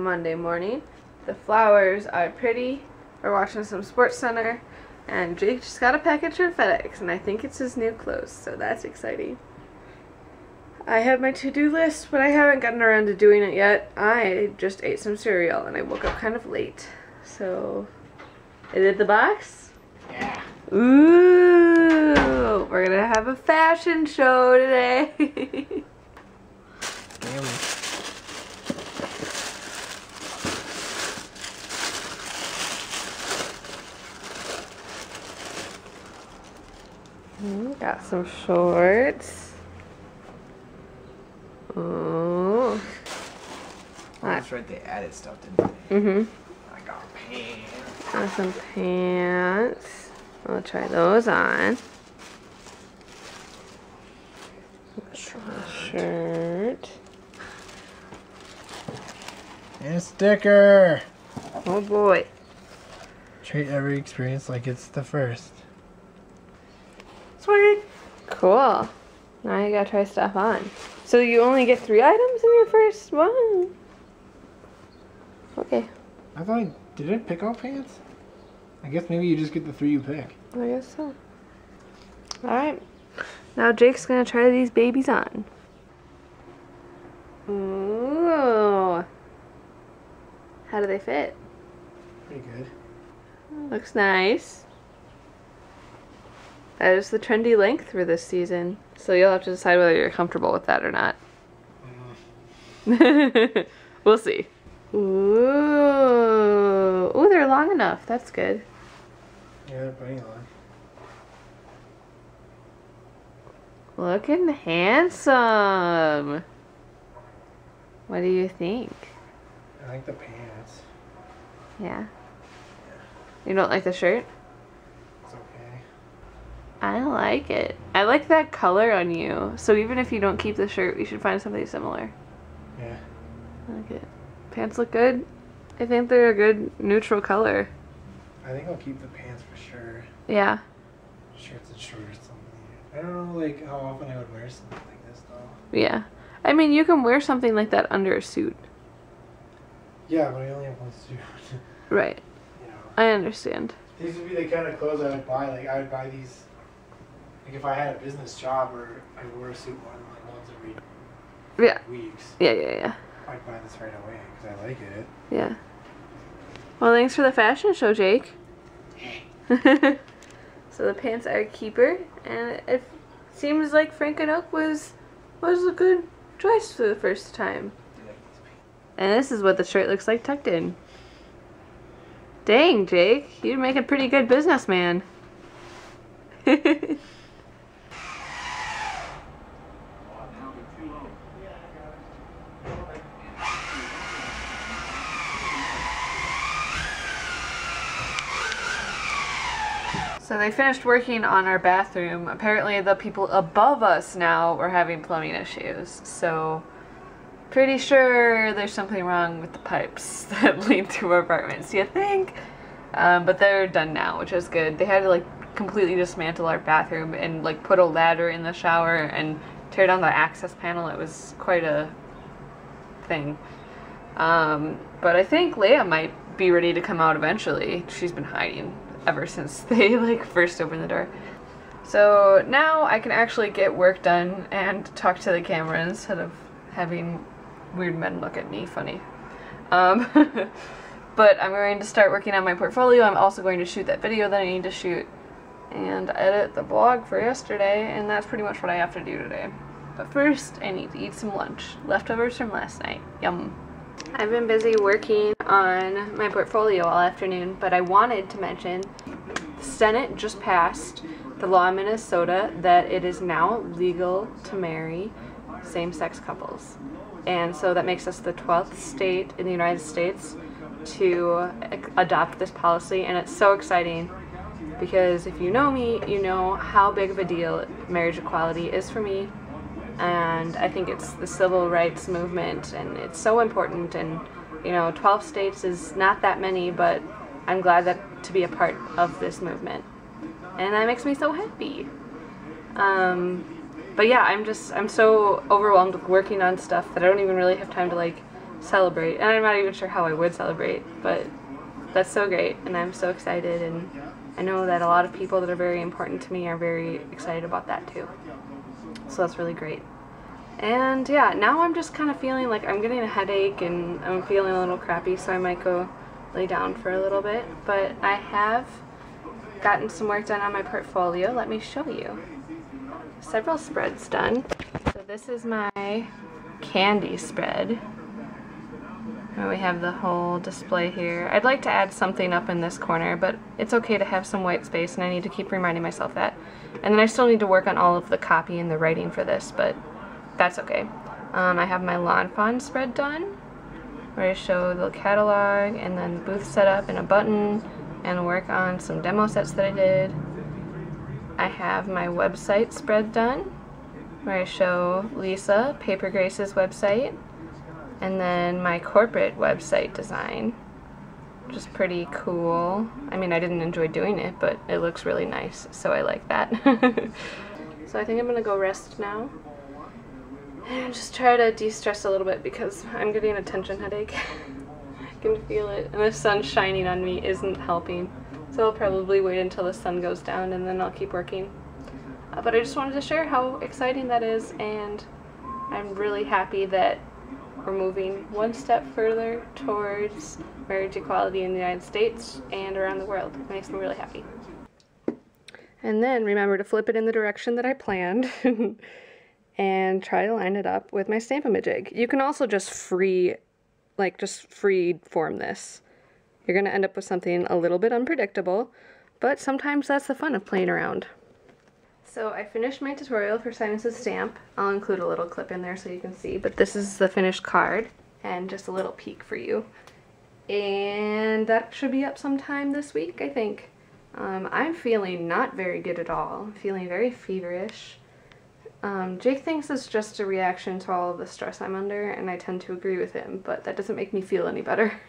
Monday morning. The flowers are pretty. We're watching some Sports Center, and Jake just got a package from FedEx, and I think it's his new clothes, so that's exciting. I have my to-do list, but I haven't gotten around to doing it yet. I just ate some cereal, and I woke up kind of late. So, is it the box? Yeah. Ooh, we're gonna have a fashion show today. Got some shorts. Ooh. That's right, they added stuff, didn't they? Mm-hmm. I got pants. Got some pants. I'll try those on. Shirt. And a sticker. Oh boy. Treat every experience like it's the first. Sweet. Cool. Now you gotta try stuff on. So you only get 3 items in your first one? Okay. I thought did pick out pants? I guess maybe you just get the 3 you pick. I guess so. Alright. Now Jake's gonna try these babies on. Ooh. How do they fit? Pretty good. Looks nice. That is the trendy length for this season. So you'll have to decide whether you're comfortable with that or not. We'll see. Ooh. Ooh, they're long enough. That's good. Yeah, they're pretty long. Looking handsome. What do you think? I like the pants. Yeah. You don't like the shirt? It's okay. I like it. I like that color on you. So even if you don't keep the shirt, we should find something similar. Yeah. I like it. Pants look good. I think they're a good neutral color. I think I'll keep the pants for sure. Yeah. Shirts and shorts. I don't know, like, how often I would wear something like this, though. Yeah. I mean, you can wear something like that under a suit. Yeah, but I only have one suit. Right. You know. I understand. These would be the kind of clothes I would buy. Like, I would buy these, like, if I had a business job or I would wear a suit more than, like, once every weeks. Yeah. I'd buy this right away because I like it. Yeah. Well, thanks for the fashion show, Jake. So the pants are a keeper, and it seems like Frank and Oak was a good choice for the first time. And this is what the shirt looks like tucked in. Dang, Jake, you'd make a pretty good businessman. So they finished working on our bathroom. Apparently the people above us now were having plumbing issues. So pretty sure there's something wrong with the pipes that lead to our apartments, you think? But they're done now, which is good. They had to like completely dismantle our bathroom and like put a ladder in the shower and tear down the access panel. It was quite a thing. But I think Leia might be ready to come out eventually. She's been hiding ever since they like first opened the door. So now I can actually get work done and talk to the camera instead of having weird men look at me funny. But I'm going to start working on my portfolio. I'm also going to shoot that video that I need to shoot and edit the blog for yesterday, and that's pretty much what I have to do today. But first I need to eat some lunch. Leftovers from last night. Yum. I've been busy working on my portfolio all afternoon, but I wanted to mention the Senate just passed the law in Minnesota that it is now legal to marry same-sex couples. And so that makes us the 12th state in the United States to adopt this policy, and it's so exciting because if you know me, you know how big of a deal marriage equality is for me. And I think it's the civil rights movement, and it's so important, and you know, 12 states is not that many, but I'm glad that to be a part of this movement, and that makes me so happy. But yeah, I'm so overwhelmed with working on stuff that I don't even really have time to like celebrate. And I'm not even sure how I would celebrate, but that's so great, and I'm so excited, and I know that a lot of people that are very important to me are very excited about that too. So that's really great. And yeah, now I'm just kind of feeling like I'm getting a headache and I'm feeling a little crappy, so I might go lay down for a little bit. But I have gotten some work done on my portfolio. Let me show you. Several spreads done. So this is my candy spread. And we have the whole display here. I'd like to add something up in this corner, but it's okay to have some white space, and I need to keep reminding myself that. And then I still need to work on all of the copy and the writing for this, but that's okay. I have my Lawn Fawn spread done, where I show the catalog and then booth setup and a button, and work on some demo sets that I did. I have my website spread done, where I show Lisa, Paper Grace's website, and then my corporate website design, which is pretty cool. I mean, I didn't enjoy doing it, but it looks really nice, so I like that. So I think I'm gonna go rest now and just try to de-stress a little bit because I'm getting a tension headache. I can feel it, and the sun shining on me isn't helping. So I'll probably wait until the sun goes down and then I'll keep working. But I just wanted to share how exciting that is, and I'm really happy that we're moving one step further towards marriage equality in the United States and around the world. It makes me really happy. And then remember to flip it in the direction that I planned and try to line it up with my Stamp-A-Majig. You can also just free form this. You're going to end up with something a little bit unpredictable, but sometimes that's the fun of playing around. So I finished my tutorial for Simon Says Stamp. I'll include a little clip in there so you can see, but this is the finished card and just a little peek for you. And that should be up sometime this week, I think. I'm feeling not very good at all. I'm feeling very feverish. Jake thinks it's just a reaction to all of the stress I'm under, and I tend to agree with him, but that doesn't make me feel any better.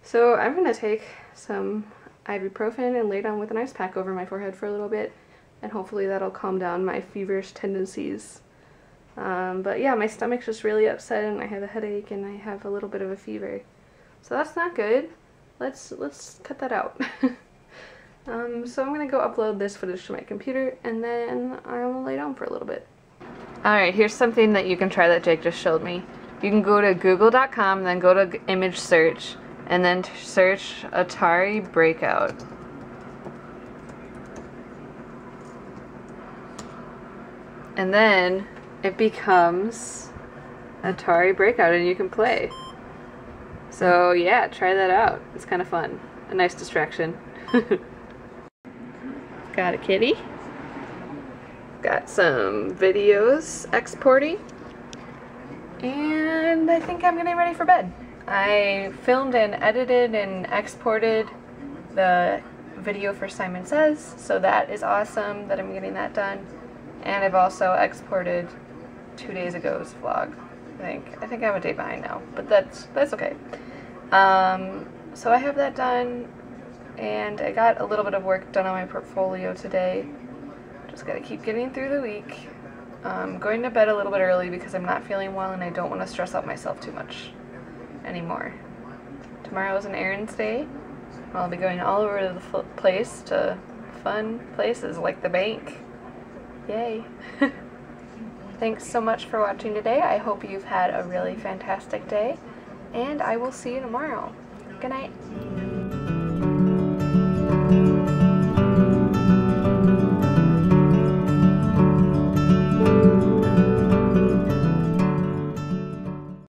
So I'm going to take some ibuprofen and lay down with an ice pack over my forehead for a little bit, and hopefully that'll calm down my feverish tendencies. But yeah, my stomach's just really upset, and I have a headache, and I have a little bit of a fever. So that's not good. Let's cut that out. So I'm gonna go upload this footage to my computer, and then I'll lay down for a little bit. Alright, here's something that you can try that Jake just showed me. You can go to google.com, then go to image search, and then search Atari Breakout. And then it becomes Atari Breakout and you can play. So yeah, try that out. It's kind of fun. A nice distraction. Got a kitty. Got some videos exporting. And I think I'm getting ready for bed. I filmed and edited and exported the video for Simon Says, so that is awesome that I'm getting that done. And I've also exported 2 days ago's vlog. I think I'm a day behind now, but that's okay. So I have that done, and I got a little bit of work done on my portfolio today. Just gotta keep getting through the week. Going to bed a little bit early because I'm not feeling well and I don't want to stress out myself too much anymore. Tomorrow is an errands day. I'll be going all over the place to fun places like the bank. Yay! Thanks so much for watching today. I hope you've had a really fantastic day, and I will see you tomorrow. Good night.